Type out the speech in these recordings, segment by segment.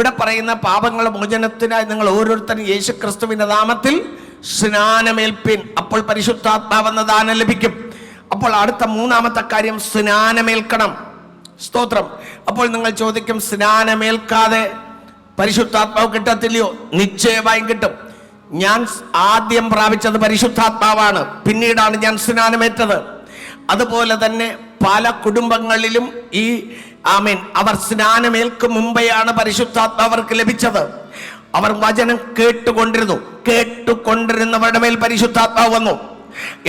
ഇവിടെ പറയുന്ന പാപങ്ങളുടെ മോചനത്തിനായി നിങ്ങൾ ഓരോരുത്തരും യേശു ക്രിസ്തുവിന്റെ നാമത്തിൽ സ്നാനമേൽപ്പിൻ, അപ്പോൾ പരിശുദ്ധാത്മാവെന്ന ദാനം ലഭിക്കും. അപ്പോൾ അടുത്ത മൂന്നാമത്തെ കാര്യം സ്നാനമേൽക്കണം. സ്തോത്രം. അപ്പോൾ നിങ്ങൾ ചോദിക്കും, സ്നാനമേൽക്കാതെ പരിശുദ്ധാത്മാവ് കിട്ടത്തില്ലയോ? നിശ്ചയമായും കിട്ടും. ഞാൻ ആദ്യം പ്രാപിച്ചത് പരിശുദ്ധാത്മാവാണ്, പിന്നീടാണ് ഞാൻ സ്നാനമേറ്റത്. അതുപോലെ തന്നെ പല കുടുംബങ്ങളിലും അവർ സ്നാനമേൽക്കും മുമ്പെയാണ് പരിശുദ്ധാത്മാവ് അവർക്ക് ലഭിച്ചത്. അവർ വചനം കേട്ടുകൊണ്ടിരുന്നവരുടെ മേൽ പരിശുദ്ധാത്മാവ് വന്നു.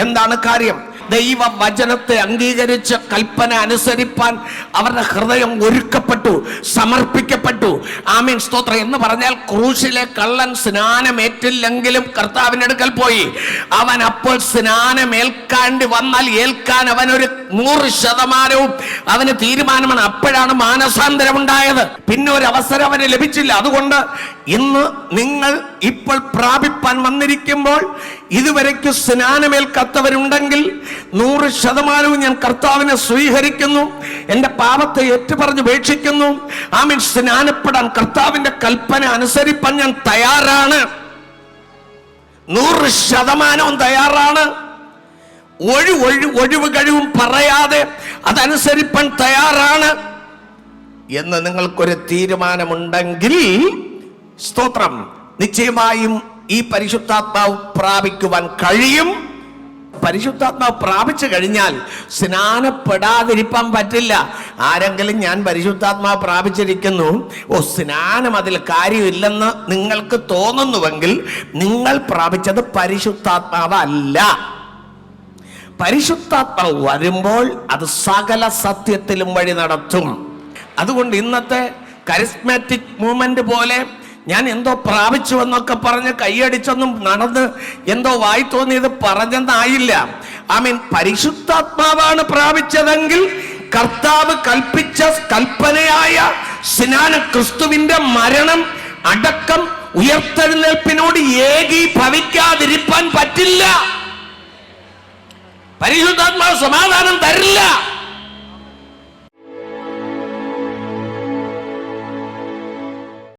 എന്താണ് കാര്യം? ദൈവ വചനത്തെ അംഗീകരിച്ച് കൽപ്പന അനുസരിപ്പാൻ അവരുടെ ഹൃദയം ഒരുക്കപ്പെട്ടു, സമർപ്പിക്കപ്പെട്ടു. ആമേൻ, സ്തോത്രം. എന്ന് പറഞ്ഞാൽ ക്രൂശിലെ കള്ളൻ സ്നാനമേറ്റില്ലെങ്കിലും കർത്താവിന്റെ അടുക്കൽ പോയി. അവൻ അപ്പോൾ സ്നാനമേൽക്കാണ്ട് വന്നാൽ ഏൽക്കാൻ അവനൊരു 100% അവന് തീരുമാനമാണ്. അപ്പോഴാണ് മാനസാന്തരം ഉണ്ടായത്. പിന്നെ ഒരു അവസരം അവന് ലഭിച്ചില്ല. അതുകൊണ്ട് ഇന്ന് നിങ്ങൾ ഇപ്പോൾ പ്രാപിപ്പാൻ വന്നിരിക്കുമ്പോൾ ഇതുവരയ്ക്ക് സ്നാനമേൽക്കാത്തവരുണ്ടെങ്കിൽ 100% ഞാൻ കർത്താവിനെ സ്വീകരിക്കുന്നു, എൻ്റെ പാപത്തെ ഏറ്റുപറഞ്ഞ് ഉപേക്ഷിക്കുന്നു. ആമേൻ. സ്നാനപ്പെടാൻ കർത്താവിന്റെ കൽപ്പന അനുസരിപ്പാൻ ഞാൻ തയ്യാറാണ്, 100% തയ്യാറാണ്. ഒഴിവ് കഴിവും പറയാതെ അതനുസരിപ്പാൻ തയ്യാറാണ് എന്ന് നിങ്ങൾക്കൊരു തീരുമാനമുണ്ടെങ്കിൽ, സ്തോത്രം, നിശ്ചയമായും ഈ പരിശുദ്ധാത്മാവ് പ്രാപിക്കുവാൻ കഴിയും. പരിശുദ്ധാത്മാവ് പ്രാപിച്ചു കഴിഞ്ഞാൽ സ്നാനപ്പെടാതിരിക്കാൻ പറ്റില്ല. ആരെങ്കിലും ഞാൻ പരിശുദ്ധാത്മാവ് പ്രാപിച്ചിരിക്കുന്നു, സ്നാനം അതിൽ കാര്യമില്ലെന്ന് നിങ്ങൾക്ക് തോന്നുന്നുവെങ്കിൽ നിങ്ങൾ പ്രാപിച്ചത് പരിശുദ്ധാത്മാവല്ല. പരിശുദ്ധാത്മാവ് വരുമ്പോൾ അത് സകല സത്യത്തിലും വഴി നടത്തും. അതുകൊണ്ട് ഇന്നത്തെ കരിസ്മാറ്റിക് മൂവ്മെന്റ് പോലെ ഞാൻ എന്തോ പ്രാപിച്ചു എന്നൊക്കെ പറഞ്ഞ് കൈയടിച്ചൊന്നും നടന്ന് എന്തോ വായി തോന്നിയത് പറഞ്ഞെന്നായില്ല. ആമീൻ. പരിശുദ്ധാത്മാവാണ് പ്രാപിച്ചതെങ്കിൽ കർത്താവ് കൽപ്പിച്ച കൽപ്പനയായ സ്നാന ക്രിസ്തുവിന്റെ മരണം, അടക്കം, ഉയർത്തെഴുന്നേൽപ്പിനോട് ഏകീഭവിക്കാതിരിക്കാൻ പറ്റില്ല. പരിശുദ്ധാത്മാവ് സമാധാനം തരില്ല.